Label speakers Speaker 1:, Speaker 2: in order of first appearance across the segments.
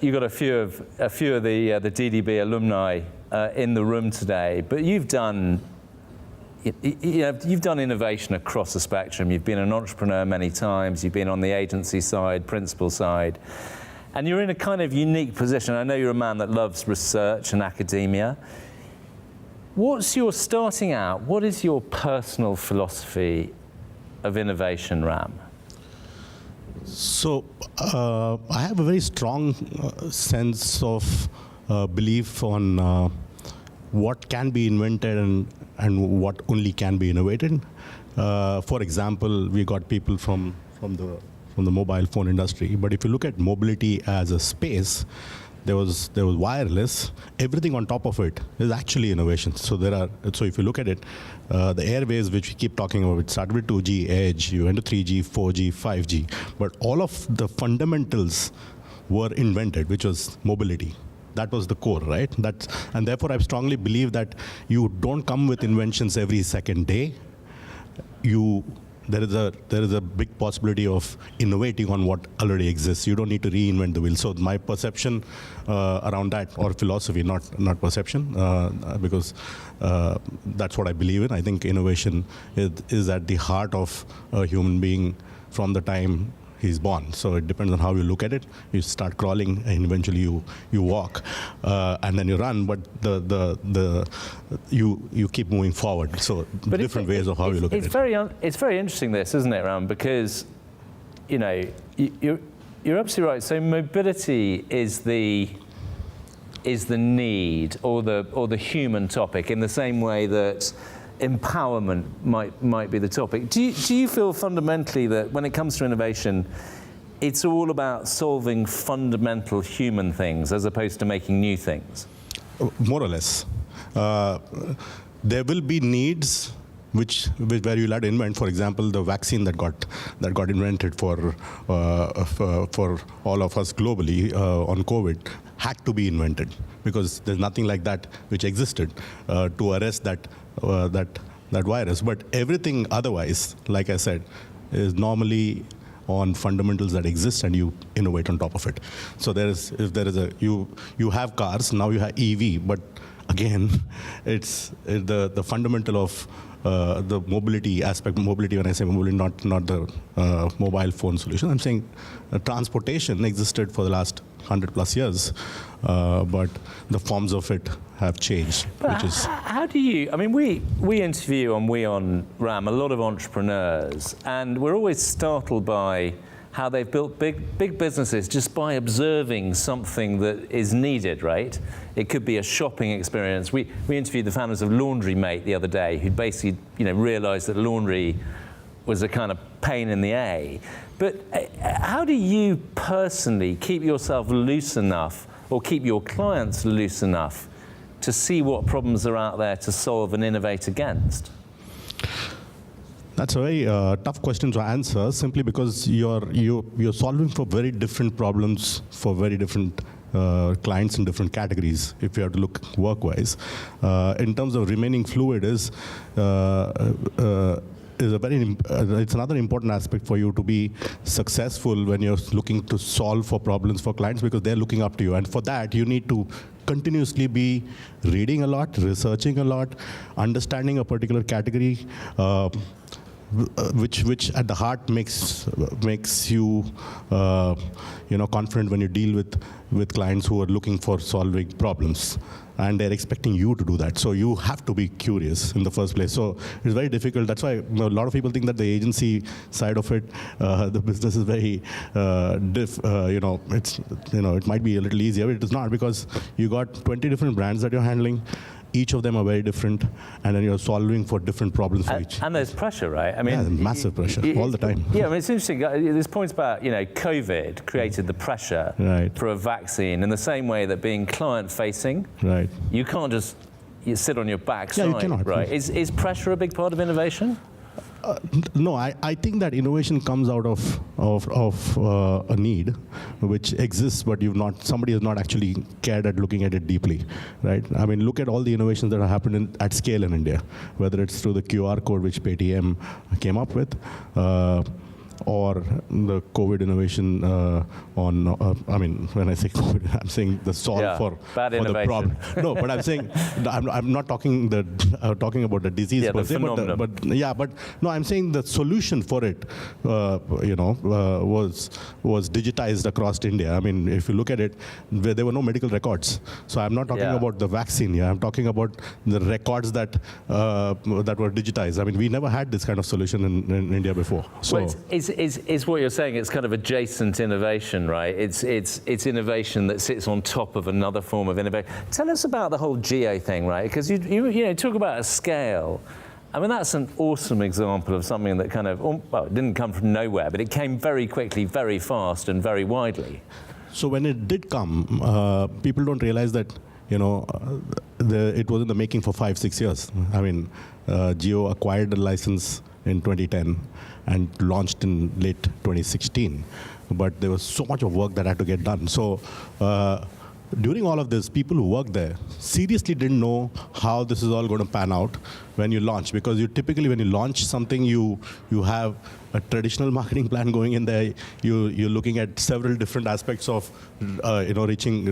Speaker 1: got a few of the DDB alumni in the room today, but you've done innovation across the spectrum. You've been an entrepreneur many times. You've been on the agency side, principal side, and you're in a kind of unique position. I know you're a man that loves research and academia. What's your starting out? What is your personal philosophy of innovation, Ram?
Speaker 2: So I have a very strong sense of belief on what can be invented and what only can be innovated. For example, we got people from the mobile phone industry, but if you look at mobility as a space, there was wireless. Everything on top of it is actually innovation. So if you look at it, the airways which we keep talking about, it started with 2G, edge, you went to 3G, 4G, 5G, but all of the fundamentals were invented, which was mobility. That was the core, right? And therefore I strongly believe that you don't come with inventions every second day. There is a big possibility of innovating on what already exists. You don't need to reinvent the wheel. So my perception around that, or philosophy, not perception, because that's what I believe in. I think innovation is at the heart of a human being from the time he's born. So it depends on how you look at it. You start crawling, and eventually you walk, and then you run. But you keep moving forward. So different ways of how you look at it.
Speaker 1: It's very interesting, this, isn't it, Ram? Because you're absolutely right. So mobility is the need or the human topic, in the same way that empowerment might be the topic. Do you feel fundamentally that when it comes to innovation, it's all about solving fundamental human things as opposed to making new things?
Speaker 2: More or less. There will be needs where you'll have to invent. For example, the vaccine that got invented for all of us globally on COVID had to be invented, because there's nothing like that which existed to arrest that virus. But everything otherwise, like I said, is normally on fundamentals that exist, and you innovate on top of it. So you have cars, now you have EV, but again, it's the fundamental of the mobility aspect. Mobility, when I say mobility, not the mobile phone solution. I'm saying transportation existed for the last 100+ years, but the forms of it have changed.
Speaker 1: But how do you? I mean, we interview on WION, Ram, a lot of entrepreneurs, and we're always startled by how they've built big businesses just by observing something that is needed, right? It could be a shopping experience. We interviewed the founders of Laundry Mate the other day, who basically realized that laundry was a kind of pain in the A. But how do you personally keep yourself loose enough, or keep your clients loose enough, to see what problems are out there to solve and innovate against?
Speaker 2: That's a very tough question to answer, simply because you're solving for very different problems for very different clients in different categories, if you have to look work-wise. In terms of remaining fluid it's another important aspect for you to be successful when you're looking to solve for problems for clients, because they're looking up to you. And for that, you need to continuously be reading a lot, researching a lot, understanding a particular category, which at the heart makes you confident when you deal with clients who are looking for solving problems, and they're expecting you to do that. So you have to be curious in the first place. So it's very difficult. That's why a lot of people think that the agency side of it, the business is very it might be a little easier, but it is not, because you got 20 different brands that you're handling. Each of them are very different, and then you're solving for different problems for each.
Speaker 1: And there's pressure, right? I mean,
Speaker 2: yeah, massive pressure all the time.
Speaker 1: Yeah, I mean, it's interesting. There's points about COVID created the pressure for a vaccine, in the same way that being client-facing, you can't just sit on your backside,
Speaker 2: you cannot,
Speaker 1: right? Is pressure a big part of innovation?
Speaker 2: No, I think that innovation comes out of a need which exists, but somebody has not actually cared at looking at it deeply, right? I mean, look at all the innovations that have happened at scale in India, whether it's through the QR code which Paytm came up with, or the COVID innovation I mean, when I say COVID, I'm saying the solve for the problem. No, but I'm saying, I'm not talking about the disease per se, but no, I'm saying the solution for it, was digitized across India. I mean, if you look at it, there were no medical records. So I'm not talking about the vaccine here. I'm talking about the records that were digitized. I mean, we never had this kind of solution in India before. So
Speaker 1: well, it's what you're saying. It's kind of adjacent innovation, right? It's innovation that sits on top of another form of innovation. Tell us about the whole geo thing, right? Because you talk about a scale. I mean, that's an awesome example of something that kind of, well, it didn't come from nowhere, but it came very quickly, very fast, and very widely.
Speaker 2: So when it did come, people don't realize that, it was in the making for 5-6 years. I mean, Jio acquired the license in 2010 and launched in late 2016. But there was so much of work that had to get done. So during all of this, people who worked there seriously didn't know how this is all going to pan out when you launch. Because you typically, when you launch something, you have a traditional marketing plan going in there. You're looking at several different aspects of, looking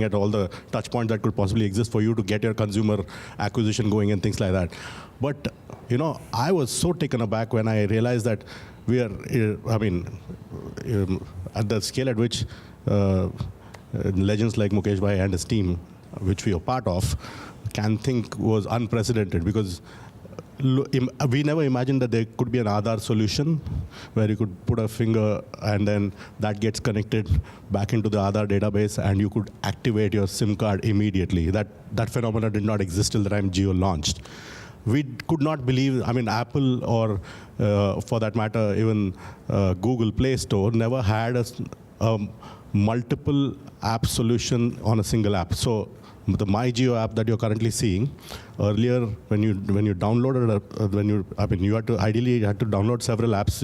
Speaker 2: at all the touch points that could possibly exist for you to get your consumer acquisition going and things like that. But, I was so taken aback when I realized that we are, at the scale at which legends like Mukesh Bhai and his team, which we are part of, can think was unprecedented, because we never imagined that there could be an Aadhaar solution where you could put a finger and then that gets connected back into the Aadhaar database and you could activate your SIM card immediately. That phenomena did not exist till the time Jio launched. We could not believe, I mean, Apple or for that matter, even Google Play Store never had a multiple app solution on a single app. So the MyJio app that you're currently seeing, earlier when you downloaded you had to download several apps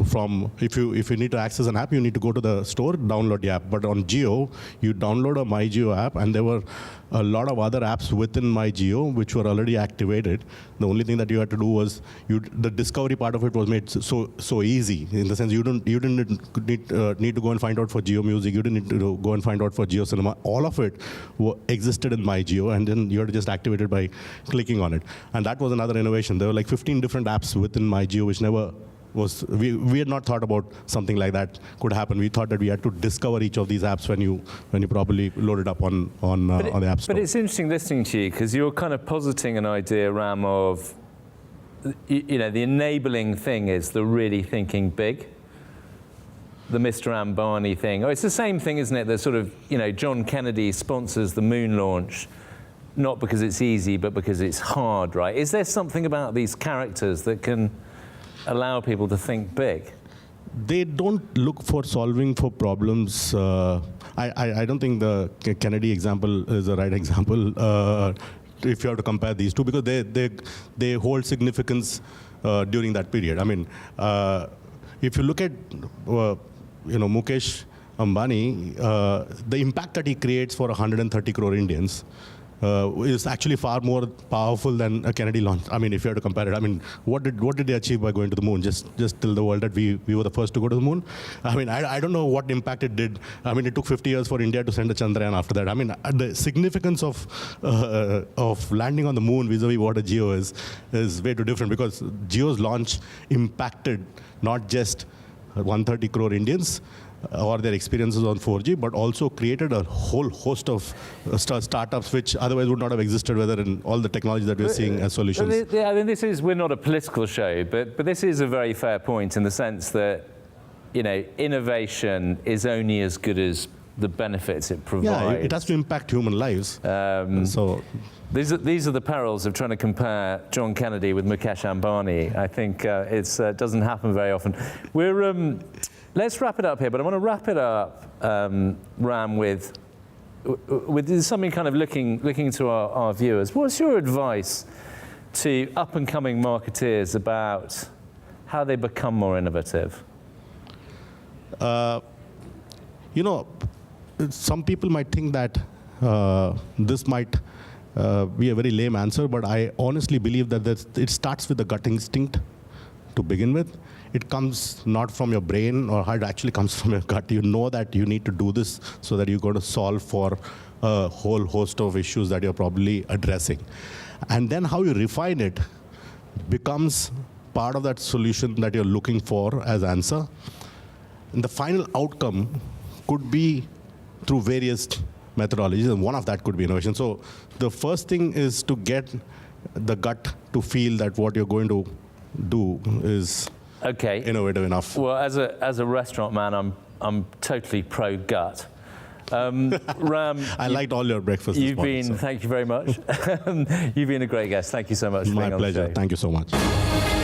Speaker 2: from, if you need to access an app, you need to go to the store, download the app. But on Jio, you download a MyJio app, and there were a lot of other apps within MyJio which were already activated. The only thing that you had to do was the discovery part of it was made so easy, in the sense you didn't need to go and find out for Jio Music. You didn't need to go and find out for Jio Cinema. All of it existed in MyJio, and then you had to just activate it by clicking on it. And that was another innovation. There were like 15 different apps within MyJio which never was, we had not thought about something like that could happen. We thought that we had to discover each of these apps when you properly load it up on the App Store.
Speaker 1: But it's interesting listening to you, because you're kind of positing an idea, Ram, of, the enabling thing is the really thinking big. The Mr. Ambani thing. Oh, it's the same thing, isn't it? The sort of, John Kennedy sponsors the moon launch, not because it's easy, but because it's hard, right? Is there something about these characters that can allow people to think big?
Speaker 2: They don't look for solving for problems. I don't think the Kennedy example is the right example if you have to compare these two, because they hold significance during that period. I mean, if you look at Mukesh Ambani, the impact that he creates for 130 crore Indians is actually far more powerful than a Kennedy launch. I mean, if you have to compare it, I mean, what did they achieve by going to the moon? Just tell the world that we were the first to go to the moon? I mean, I don't know what impact it did. I mean, it took 50 years for India to send a Chandrayaan after that. I mean, the significance of landing on the moon vis-a-vis what a Jio is way too different, because Jio's launch impacted not just 130 crore Indians or their experiences on 4G, but also created a whole host of startups which otherwise would not have existed, whether in all the technology that we're seeing as solutions.
Speaker 1: I mean, we're not a political show, but this is a very fair point in the sense that, innovation is only as good as the benefits it provides.
Speaker 2: Yeah, it has to impact human lives. So
Speaker 1: these are the perils of trying to compare John Kennedy with Mukesh Ambani. I think it doesnn happen very often. Let's wrap it up here, but I want to wrap it up, Ram, with something kind of looking to our viewers. What's your advice to up-and-coming marketeers about how they become more innovative?
Speaker 2: Some people might think that this might be a very lame answer, but I honestly believe that it starts with the gut instinct. to begin with. It comes not from your brain or heart, it actually comes from your gut. You know that you need to do this so that you're going to solve for a whole host of issues that you're probably addressing. And then how you refine it becomes part of that solution that you're looking for as answer. And the final outcome could be through various methodologies, and one of that could be innovation. So the first thing is to get the gut to feel that what you're going to do is innovative enough.
Speaker 1: Well, as a restaurant man, I'm totally pro gut. Ram,
Speaker 2: I liked all your breakfast this morning.
Speaker 1: Thank you very much. You've been a great guest. Thank you so much for being on the show.
Speaker 2: My pleasure. Thank you so much.